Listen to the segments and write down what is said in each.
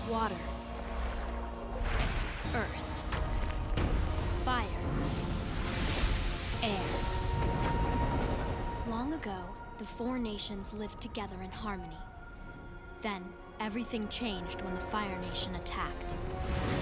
water, earth, fire, air. Long ago, the four nations lived together in harmony. Then, everything changed when the Fire Nation attacked.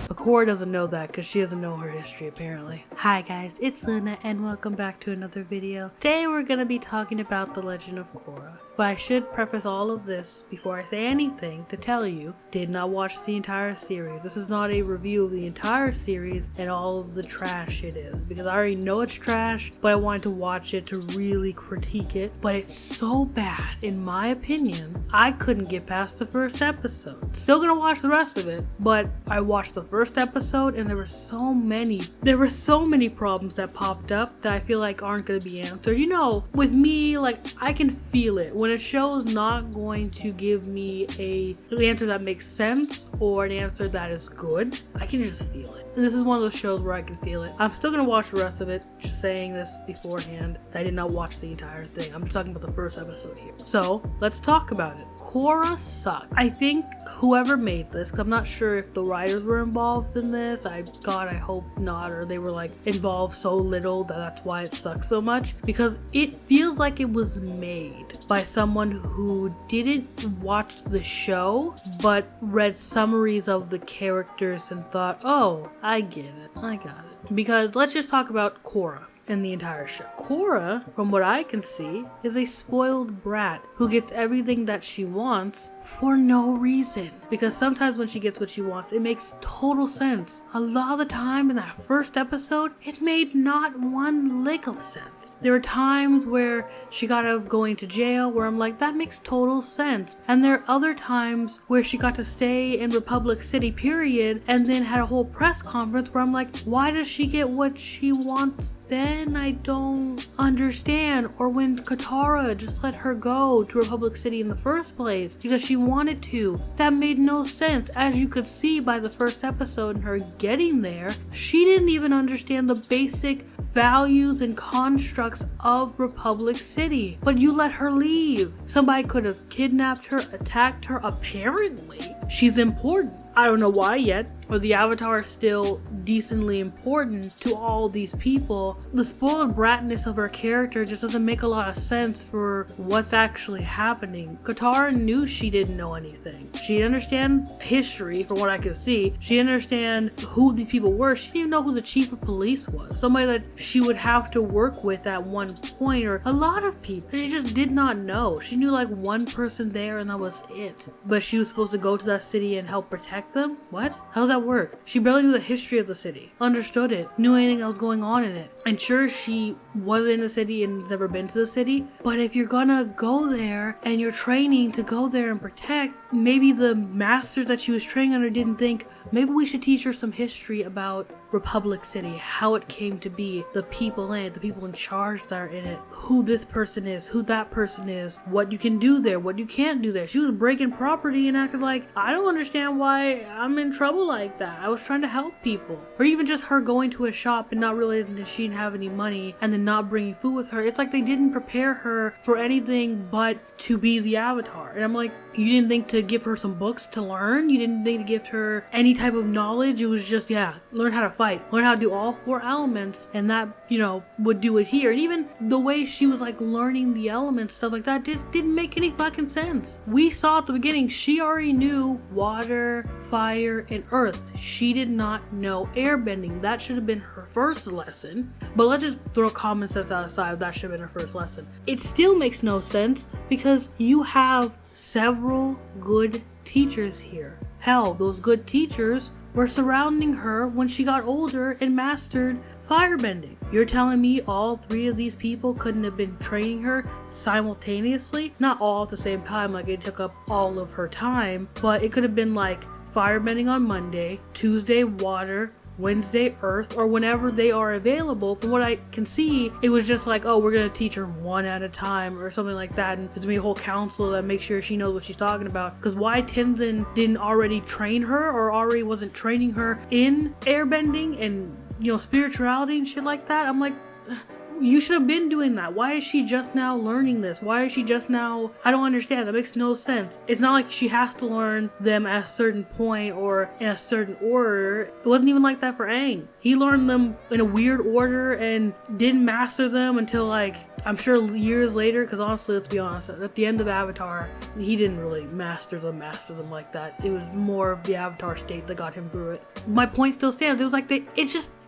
But Korra doesn't know that because she doesn't know her history apparently. Hi guys, it's Luna and welcome back to another video. Today we're going to be talking about the Legend of Korra. But I should preface all of this before I say anything to tell you, did not watch the entire series. This is not a review of the entire series and all of the trash it is. Because I already know it's trash, but I wanted to watch it to really critique it. But it's so bad, in my opinion, I couldn't get past the first episode. Still gonna watch the rest of it, but I watched the first episode and there were so many problems that popped up that I feel like aren't gonna be answered. You know, with me, like, I can feel it when a show is not going to give me an answer that makes sense or an answer that is good. I can just feel it. And this is one of those shows where I can feel it. I'm still gonna watch the rest of it, just saying this beforehand. I did not watch the entire thing. I'm talking about the first episode here. So, let's talk about it. Korra sucked. I think whoever made this, because I'm not sure if the writers were involved in this. God, I hope not, or they were like involved so little that that's why it sucks so much. Because it feels like it was made by someone who didn't watch the show, but read summaries of the characters and thought, oh, I get it. I got it. Because let's just talk about Korra in the entire show. Korra, from what I can see, is a spoiled brat who gets everything that she wants for no reason. Because sometimes when she gets what she wants, it makes total sense. A lot of the time in that first episode, it made not one lick of sense. There were times where she got out of going to jail where I'm like, that makes total sense. And there are other times where she got to stay in Republic City, period, and then had a whole press conference where I'm like, why does she get what she wants then? I don't understand. Or when Katara just let her go to Republic City in the first place because she wanted to. That made no sense. As you could see by the first episode and her getting there, she didn't even understand the basic values and constructs of Republic City. But you let her leave. Somebody could have kidnapped her, attacked her. Apparently, she's important. I don't know why yet, or the Avatar is still decently important to all these people. The spoiled bratness of her character just doesn't make a lot of sense for what's actually happening. Katara knew she didn't know anything. She didn't understand history, from what I could see. She didn't understand who these people were. She didn't even know who the chief of police was. Somebody that she would have to work with at one point, or a lot of people. She just did not know. She knew like one person there and that was it. But she was supposed to go to that city and help protect them? What? How does that work? She barely knew the history of the city, understood it, knew anything that was going on in it. And sure, she was in the city and never been to the city, but if you're gonna go there and you're training to go there and protect, maybe the masters that she was training under didn't think, maybe we should teach her some history about Republic City, how it came to be, the people in it, the people in charge that are in it, who this person is, who that person is, what you can do there, what you can't do there. She was breaking property and acted like, I don't understand why I'm in trouble like that. I was trying to help people. Or even just her going to a shop and not realizing that she didn't have any money and then not bringing food with her. It's like they didn't prepare her for anything but to be the Avatar. And I'm like, you didn't think to give her some books to learn? You didn't think to give her any type of knowledge? It was just, yeah, learn how to fight, learn how to do all four elements, and that, you know, would do it here. And even the way she was like learning the elements, stuff like that, just didn't make any fucking sense. We saw at the beginning, she already knew water, fire, and earth. She did not know airbending. That should have been her first lesson. But let's just throw common sense outside. That should have been her first lesson. It still makes no sense because you have several good teachers here. Hell, those good teachers were surrounding her when she got older and mastered firebending. You're telling me all three of these people couldn't have been training her simultaneously? Not all at the same time, like it took up all of her time, but it could have been like firebending on Monday, Tuesday water, Wednesday earth, or whenever they are available. From what I can see, it was just like, oh, we're gonna teach her one at a time or something like that, and there's gonna be a whole council that makes sure she knows what she's talking about. Because why Tenzin didn't already train her, or already wasn't training her in airbending and, you know, spirituality and shit like that, I'm like, you should have been doing that. Why is she just now learning this? Why is she just now? I don't understand. That makes no sense. It's not like she has to learn them at a certain point or in a certain order. It wasn't even like that for Aang. He learned them in a weird order and didn't master them until like, I'm sure years later, because honestly, let's be honest, at the end of Avatar, he didn't really master them like that. It was more of the Avatar state that got him through it. My point still stands. It was like,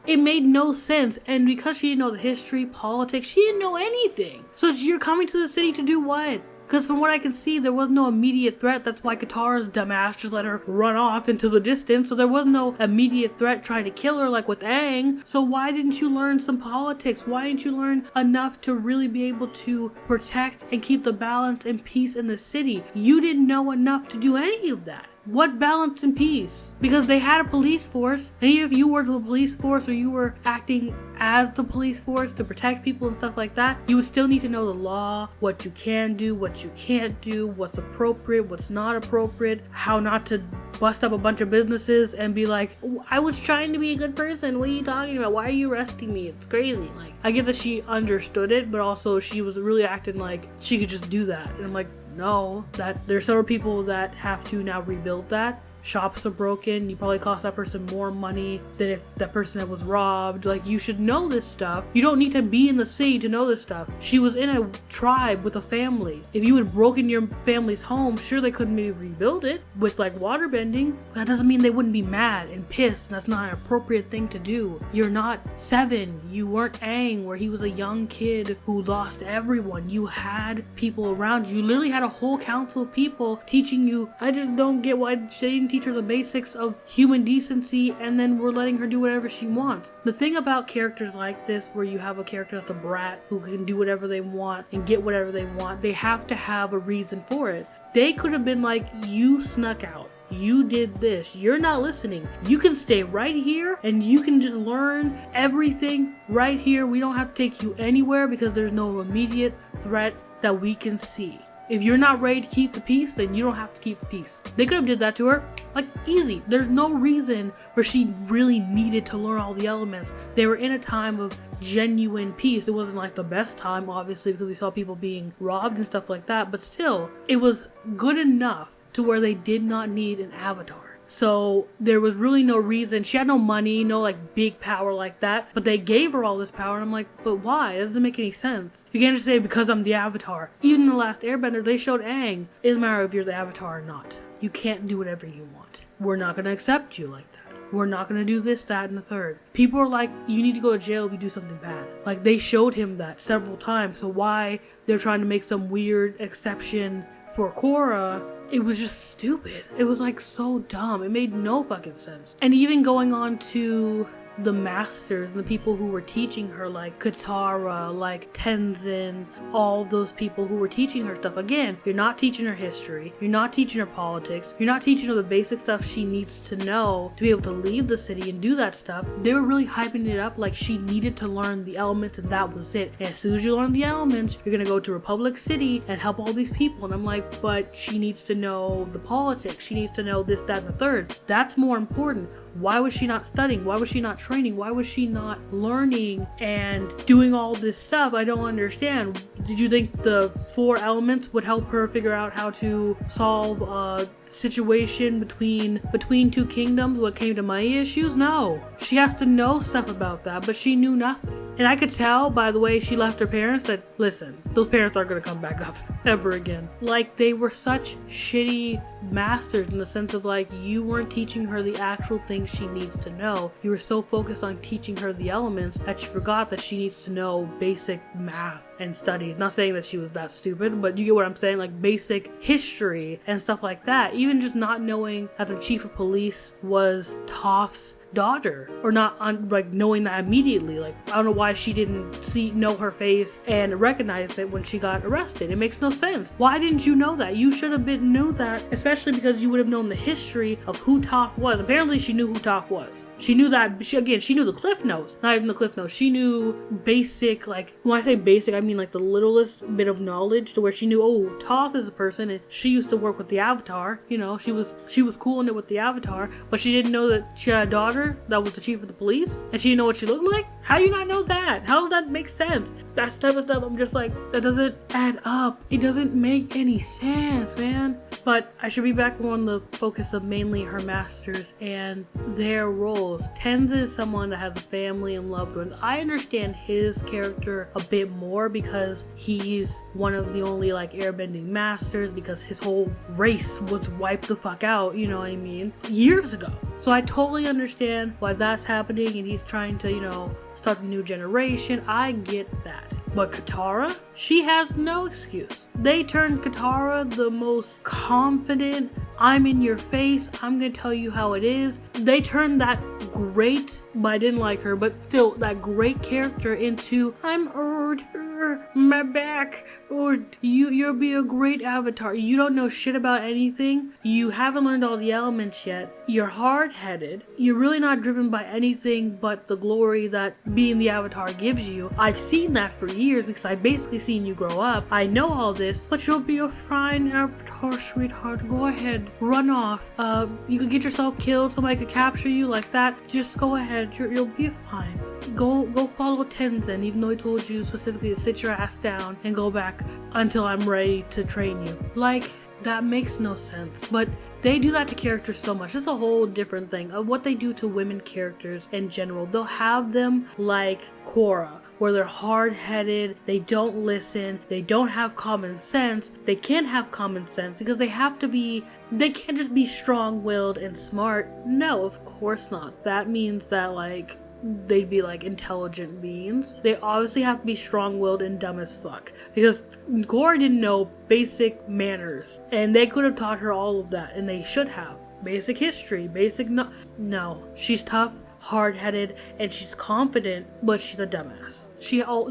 it made no sense. And because she didn't know the history, politics, she didn't know anything. So you're coming to the city to do what? Because from what I can see, there was no immediate threat. That's why Katara's dumbass just let her run off into the distance. So there was no immediate threat trying to kill her like with Aang. So why didn't you learn some politics? Why didn't you learn enough to really be able to protect and keep the balance and peace in the city? You didn't know enough to do any of that. What balance and peace? Because they had a police force, and even if you were the police force or you were acting as the police force to protect people and stuff like that, you would still need to know the law, what you can do, what you can't do, what's appropriate, what's not appropriate, how not to bust up a bunch of businesses and be like, I was trying to be a good person, what are you talking about? Why are you arresting me? It's crazy. Like, I get that she understood it, but also she was really acting like she could just do that. And I'm like, no, that there's several people that have to now rebuild that. Shops are broken. You probably cost that person more money than if that person that was robbed. Like, you should know this stuff. You don't need to be in the city to know this stuff. She was in a tribe with a family. If you had broken your family's home, sure, they couldn't maybe rebuild it with like water bending. That doesn't mean they wouldn't be mad and pissed. And that's not an appropriate thing to do. You're not 7. You weren't Aang, where he was a young kid who lost everyone. You had people around you. You literally had a whole council of people teaching you. I just don't get why she didn't teach her the basics of human decency, and then we're letting her do whatever she wants. The thing about characters like this, where you have a character that's a brat who can do whatever they want and get whatever they want, they have to have a reason for it. They could have been like, you snuck out, you did this, you're not listening, you can stay right here and you can just learn everything right here. We don't have to take you anywhere because there's no immediate threat that we can see. If you're not ready to keep the peace, then you don't have to keep the peace. They could have did that to her, like, easy. There's no reason where she really needed to learn all the elements. They were in a time of genuine peace. It wasn't like the best time, obviously, because we saw people being robbed and stuff like that, but still, it was good enough to where they did not need an avatar. So there was really no reason. She had no money, no like big power like that, but they gave her all this power, and I'm like, but why? It doesn't make any sense. You can't just say because I'm the Avatar. Even in the last Airbender, they showed Aang, it doesn't matter if you're the Avatar or not. You can't do whatever you want. We're not going to accept you like that. We're not going to do this, that, and the third. People are like, you need to go to jail if you do something bad. Like, they showed him that several times, so why they're trying to make some weird exception for Korra, it was just stupid. It was like so dumb. It made no fucking sense. And even going on to the masters and the people who were teaching her, like Katara, like Tenzin, all those people who were teaching her stuff. Again, you're not teaching her history, you're not teaching her politics, you're not teaching her the basic stuff she needs to know to be able to leave the city and do that stuff. They were really hyping it up like she needed to learn the elements and that was it. And as soon as you learn the elements, you're gonna go to Republic City and help all these people. And I'm like, but she needs to know the politics, she needs to know this, that, and the third. That's more important. Why was she not studying? Why was she not training? Why was she not learning and doing all this stuff? I don't understand. Did you think the 4 elements would help her figure out how to solve a situation between 2 kingdoms when it came to money issues? No. She has to know stuff about that, but she knew nothing. And I could tell by the way she left her parents that, listen, those parents aren't gonna come back up ever again. Like, they were such shitty masters in the sense of like, you weren't teaching her the actual things she needs to know. You were so focused on teaching her the elements that you forgot that she needs to know basic math and studies. Not saying that she was that stupid, but you get what I'm saying, like basic history and stuff like that. Even just not knowing that the chief of police was Toph's daughter, or not like knowing that immediately. Like, I don't know why she didn't know her face and recognize it when she got arrested. It makes no sense. Why didn't you know that? You should have knew that, especially because you would have known the history of who Toph was. Apparently she knew who Toph was. She knew that, she knew the cliff notes. Not even the cliff notes. She knew basic, like, when I say basic, I mean like the littlest bit of knowledge to where she knew, oh, Toph is a person and she used to work with the Avatar. You know, she was cool in it with the Avatar, but she didn't know that she had a daughter. her that was the chief of the police, and she didn't know what she looked like? How do you not know that? How does that make sense? That's the type of stuff I'm just like, that doesn't add up. It doesn't make any sense, man. But I should be back more on the focus of mainly her masters and their roles. Tenza is someone that has a family and loved ones. I understand his character a bit more because he's one of the only like airbending masters, because his whole race was wiped the fuck out, you know what I mean, years ago. So I totally understand why that's happening, and he's trying to, you know, start a new generation. I get that. But Katara, she has no excuse. They turned Katara the most confident, I'm in your face, I'm gonna tell you how it is. They turned that great, but I didn't like her, but still that great character into, I'm my back, or you'll be a great avatar. You don't know shit about anything. You haven't learned all the elements yet. You're hard-headed. You're really not driven by anything but the glory that being the avatar gives you. I've seen that for years because I've basically seen you grow up. I know all this, but you'll be a fine avatar, sweetheart. Go ahead, run off. You could get yourself killed. Somebody could capture you like that. Just go ahead. You'll be fine. Go follow Tenzin, even though he told you specifically to sit your ass down and go back until I'm ready to train you. Like, that makes no sense. But they do that to characters so much. It's a whole different thing of what they do to women characters in general. They'll have them like Korra, where they're hard-headed, they don't listen, they don't have common sense. They can't have common sense because they can't just be strong-willed and smart. No, of course not. That means that like they'd be like intelligent beings. They obviously have to be strong-willed and dumb as fuck, because Korra didn't know basic manners, and they could have taught her all of that, and they should have. Basic history, no, she's tough, hard-headed, and she's confident, but she's a dumbass.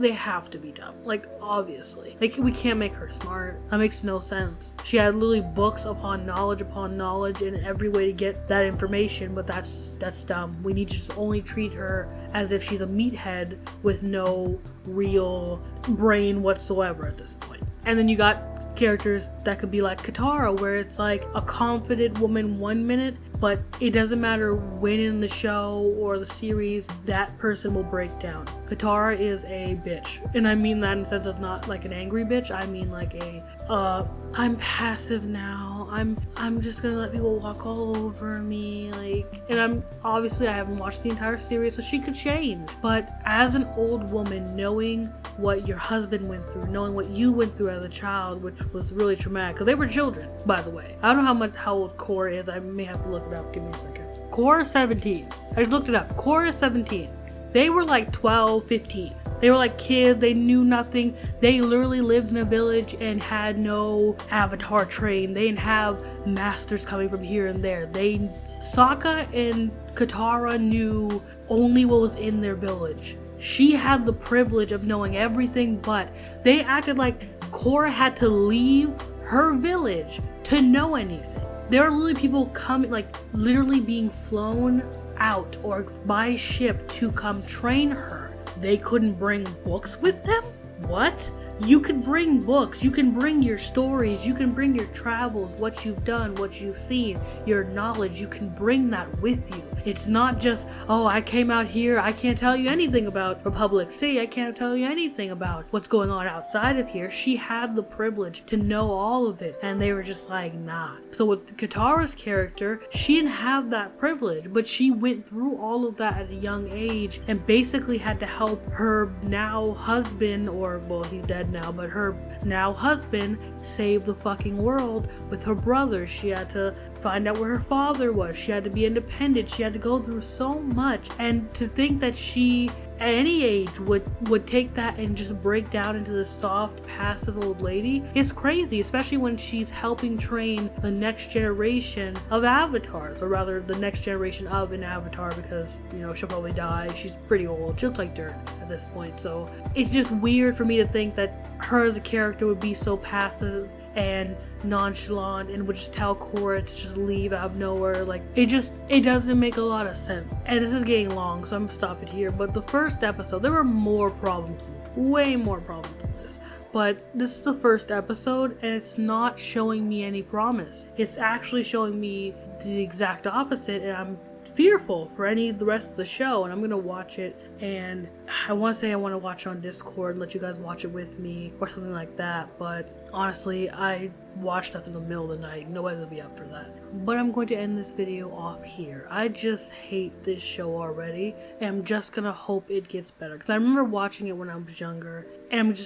They have to be dumb, like, obviously. Like, we can't make her smart. That makes no sense. She had literally books upon knowledge and every way to get that information, but that's dumb. We need to just only treat her as if she's a meathead with no real brain whatsoever at this point. And then you got characters that could be like Katara, where it's like a confident woman 1 minute, but it doesn't matter when in the show or the series that person will break down. Katara is a bitch, and I mean that in the sense of not like an angry bitch. I mean like I'm passive now. I'm just gonna let people walk all over me, like, and I haven't watched the entire series, so she could change. But as an old woman, knowing what your husband went through, knowing what you went through as a child, which was really traumatic, because they were children, by the way. I don't know how old Korra is. I may have to look it up. Give me a second. Korra's 17. I just looked it up. Korra's 17. They were like 12, 15. They were like kids. They knew nothing. They literally lived in a village and had no avatar train. They didn't have masters coming from here and there. Sokka and Katara knew only what was in their village. She had the privilege of knowing everything, but they acted like Korra had to leave her village to know anything. There are literally people coming, like literally being flown out or by ship to come train her. They couldn't bring books with them? What? You could bring books, you can bring your stories, you can bring your travels, what you've done, what you've seen, your knowledge, you can bring that with you. It's not just, oh, I came out here, I can't tell you anything about Republic City, I can't tell you anything about what's going on outside of here. She had the privilege to know all of it, and they were just like, nah. So with Katara's character, she didn't have that privilege, but she went through all of that at a young age and basically had to help her now husband, or well, he's dead now, but her now husband save the fucking world with her brother. She had to find out where her father was. She had to be independent. She had to go through so much. And to think that she at any age would take that and just break down into the soft, passive old lady is crazy, especially when she's helping train the next generation of avatars, or rather the next generation of an avatar, because, you know, she'll probably die. She's pretty old. She'll like dirt at this point. So it's just weird for me to think that her as a character would be so passive and nonchalant and would just tell Korra to just leave out of nowhere. Like, it doesn't make a lot of sense. And this is getting long, so I'm gonna stop it here. But the first episode, there were more problems, way more problems than this. But this is the first episode, and it's not showing me any promise. It's actually showing me the exact opposite, and I'm fearful for the rest of the show, and I'm gonna watch it, and I want to say I want to watch it on Discord and let you guys watch it with me or something like that, but honestly, I watch stuff in the middle of the night. Nobody's gonna be up for that. But I'm going to end this video off here. I just hate this show already, and I'm just gonna hope it gets better, because I remember watching it when I was younger, and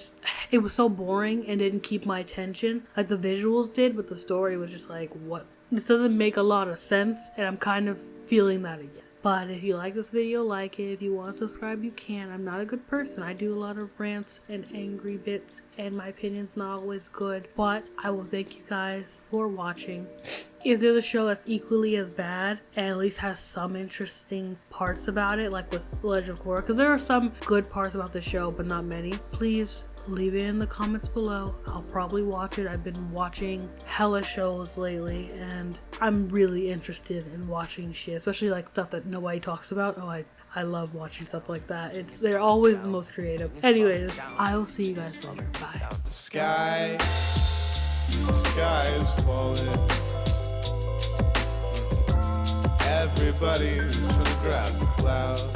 it was so boring and didn't keep my attention like the visuals did, but the story was just like, what? This doesn't make a lot of sense, and I'm kind of feeling that again. But if you like this video, like it. If you want to subscribe, you can. I'm not a good person. I do a lot of rants and angry bits, and my opinion's not always good. But I will thank you guys for watching. If there's a show that's equally as bad and at least has some interesting parts about it, like with The Legend of Korra, because there are some good parts about the show, but not many, please leave it in the comments below. I'll probably watch it. I've been watching hella shows lately, and I'm really interested in watching shit, especially like stuff that nobody talks about. Oh, I love watching stuff like that. They're always the most creative. Anyways, I will see you guys later. Bye. The sky is falling. Everybody's gonna grab the clouds.